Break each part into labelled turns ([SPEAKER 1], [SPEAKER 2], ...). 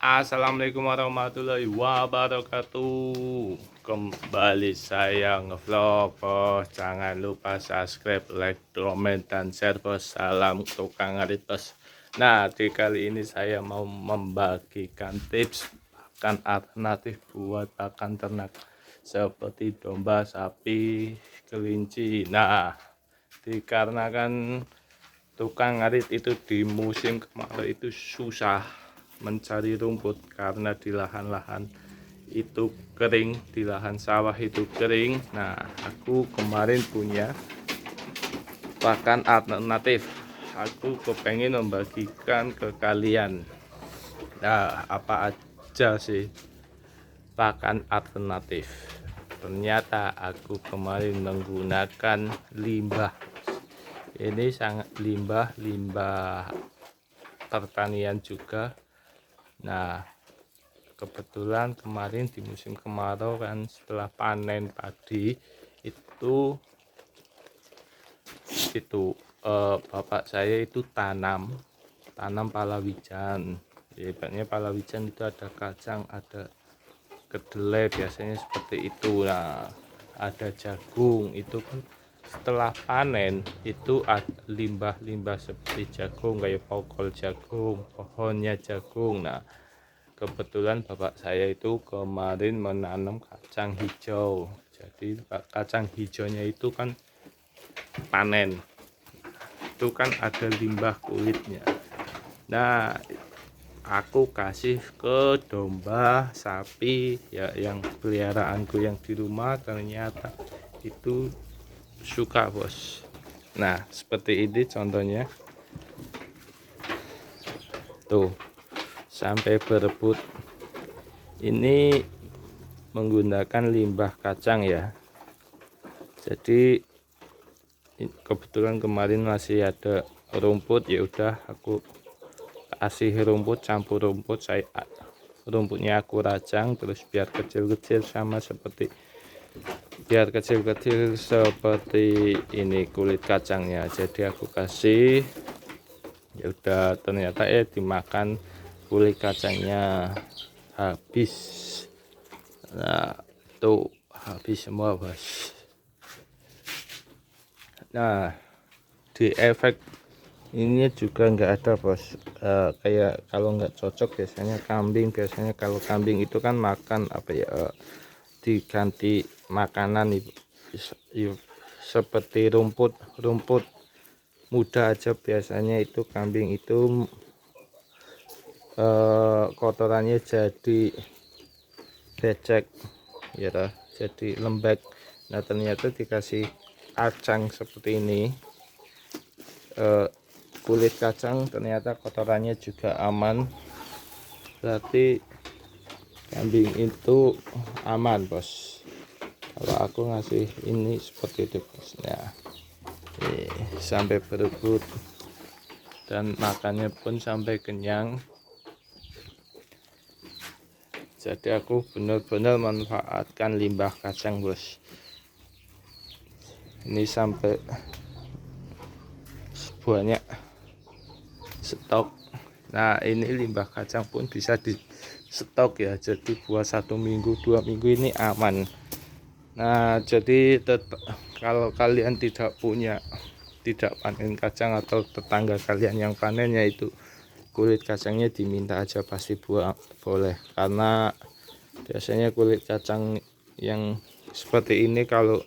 [SPEAKER 1] Assalamualaikum warahmatullahi wabarakatuh. Kembali saya ngevlog, bos. Jangan lupa subscribe, like, komen, dan share, bos. Salam tukang ngarit, bos. Nah, di kali ini saya mau membagikan tips pakan alternatif buat pakan ternak seperti domba, sapi, kelinci. Nah, dikarenakan tukang ngarit itu di musim kemarau itu susah mencari rumput karena di lahan-lahan itu kering, di lahan sawah itu kering. Nah, aku kemarin punya pakan alternatif. Aku kepengen membagikan ke kalian. Nah, apa aja sih pakan alternatif? Ternyata aku kemarin menggunakan limbah. Ini sangat limbah pertanian juga. Nah, kebetulan kemarin di musim kemarau kan, setelah panen padi itu bapak saya itu tanam palawijan. Hebatnya palawijan itu ada kacang, ada kedelai, biasanya seperti itu. Nah, ada jagung. Itu kan setelah panen itu limbah-limbah seperti jagung, kayak pokol jagung, pohonnya jagung. Nah, kebetulan bapak saya itu kemarin menanam kacang hijau. Jadi kacang hijaunya itu kan panen, itu kan ada limbah kulitnya. Nah, aku kasih ke domba, sapi ya, yang peliharaanku yang di rumah. Ternyata itu suka, bos. Nah, seperti ini contohnya tuh, sampai berebut. Ini menggunakan limbah kacang ya. Jadi kebetulan kemarin masih ada rumput, ya udah aku kasih rumput, campur rumput. Rumputnya aku rajang terus biar kecil-kecil, seperti ini kulit kacangnya. Jadi aku kasih, ya udah, ternyata dimakan kulit kacangnya habis. Nah, tuh habis semua, bos. Nah, di efek ini juga nggak ada, bos. Kayak kalau nggak cocok biasanya kambing. Biasanya kalau kambing itu kan makan apa ya, diganti makanan seperti rumput muda aja. Biasanya itu kambing itu kotorannya jadi becek ya, jadi lembek. Nah, ternyata dikasih kacang seperti ini, kulit kacang, ternyata kotorannya juga aman. Berarti kambing itu aman, bos, kalau aku ngasih ini seperti itu, bos. Nah, sampai berebut dan makannya pun sampai kenyang. Jadi aku benar-benar manfaatkan limbah kacang, bos. Ini sampai banyak stok. Nah, ini limbah kacang pun bisa di stok ya, jadi buat 1 minggu 2 minggu ini aman. Nah, jadi kalau kalian tidak panen kacang, atau tetangga kalian yang panennya itu kulit kacangnya diminta aja, pasti buang, boleh. Karena biasanya kulit kacang yang seperti ini kalau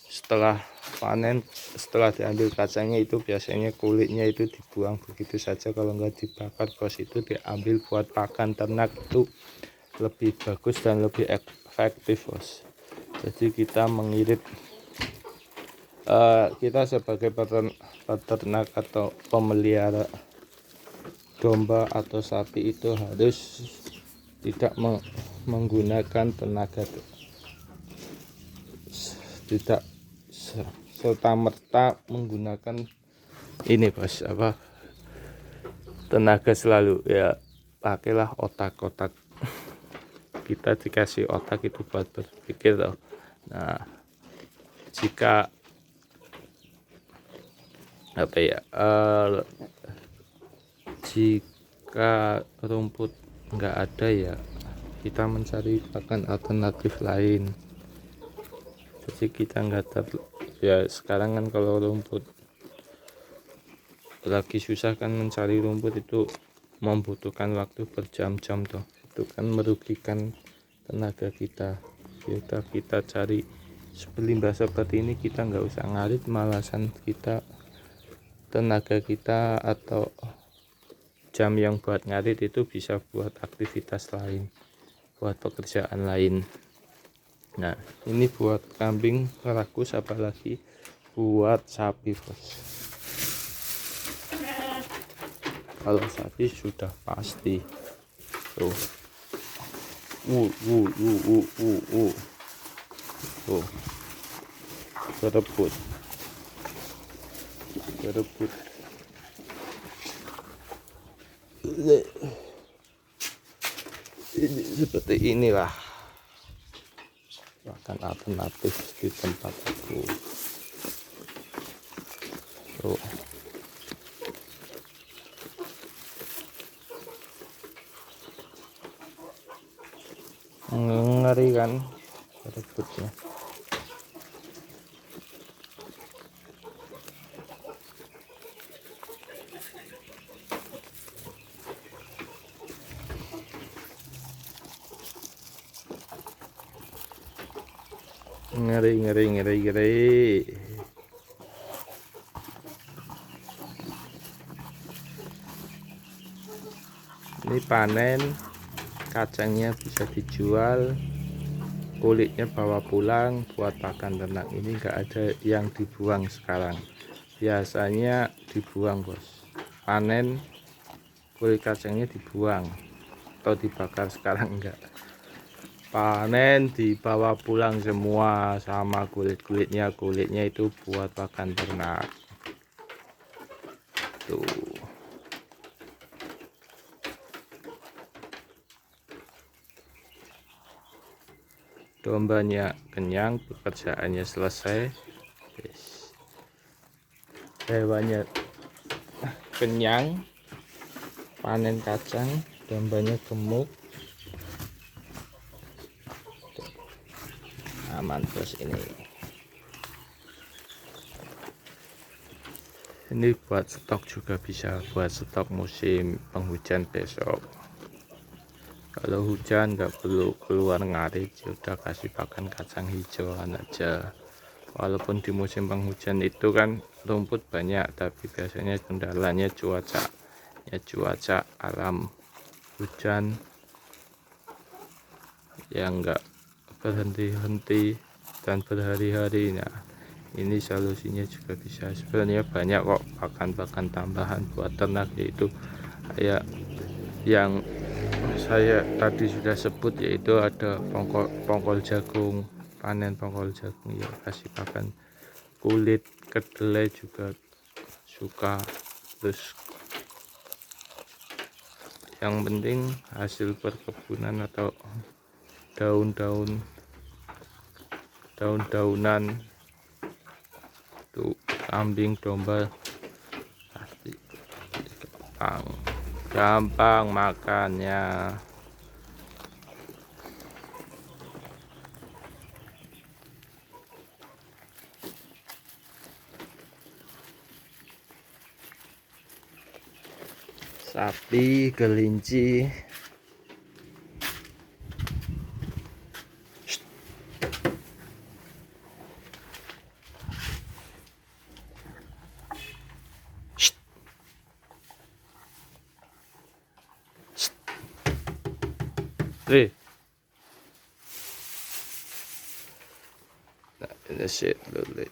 [SPEAKER 1] setelah panen, setelah diambil kacangnya itu biasanya kulitnya itu dibuang begitu saja. Kalau nggak dibakar, bos, itu diambil buat pakan ternak, itu lebih bagus dan lebih efektif, bos. Jadi kita mengirit, kita sebagai peternak atau pemelihara domba atau sapi itu harus tidak menggunakan tenaga, tidak serta-merta menggunakan ini, bos, apa, tenaga selalu ya. Pakailah otak-otak. Kita dikasih otak itu buat berpikir loh. Nah, jika apa ya, jika rumput nggak ada ya kita mencari pakan alternatif lain. Jadi kita nggak ya sekarang kan kalau rumput lagi susah kan, mencari rumput itu membutuhkan waktu berjam-jam toh, itu kan merugikan tenaga kita. Ya udah kita cari limbah seperti ini, kita nggak usah ngarit, malasan kita, tenaga kita atau jam yang buat ngarit itu bisa buat aktivitas lain, buat pekerjaan lain. Nah ini buat kambing rakus, apalagi buat sapi bos. Kalau sapi sudah pasti tuh, tuh berebut ini seperti inilah makan alternatif di tempat aku tuh. Ngeri kan berebutnya. Ngeri. Ini panen, kacangnya bisa dijual, kulitnya bawa pulang buat pakan ternak. Ini enggak ada yang dibuang sekarang, biasanya dibuang bos. Panen kulit kacangnya dibuang atau dibakar, sekarang enggak. Panen dibawa pulang semua sama kulitnya itu buat pakan ternak tuh. Dombanya kenyang, pekerjaannya selesai. Hewannya kenyang, panen kacang, dombanya gemuk, aman bos. Ini buat stok juga bisa, buat stok musim penghujan besok. Kalau hujan nggak perlu keluar ngarit, udah kasih pakan kacang hijauan aja. Walaupun di musim penghujan itu kan rumput banyak, tapi biasanya kendalanya cuaca, ya cuaca alam, hujan yang nggak berhenti-henti dan berhari-hari. Nah ini solusinya juga bisa. Sebenarnya banyak kok pakan-pakan tambahan buat ternak, yaitu kayak yang saya tadi sudah sebut, yaitu ada pongkol jagung, panen pongkol jagung ya kasih pakan kulit, kedelai juga suka. Terus yang penting hasil perkebunan atau daun-daunan tuh, kambing domba pasti gampang makannya. Sapi, kelinci, that's it, literally.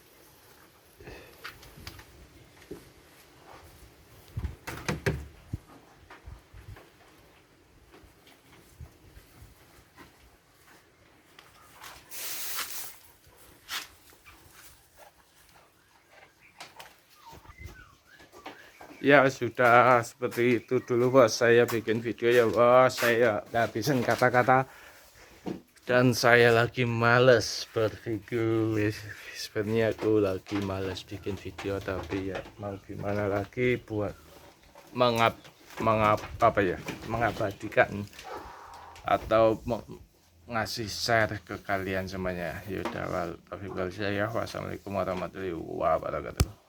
[SPEAKER 1] Ya sudah seperti itu dulu bos, saya bikin video ya bos. Saya ngabisin kata-kata dan saya lagi males bervideo. Sebenarnya aku lagi males bikin video, tapi ya mau gimana lagi, buat mengabadikan atau ngasih share ke kalian semuanya. Yaudah, wassalamualaikum warahmatullahi wabarakatuh.